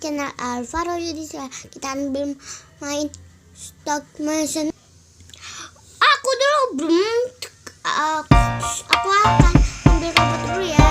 channel Alvaro Yudhistira. Kita belum main stock motion. Aku dulu belum. Aku akan ambil robot dulu ya.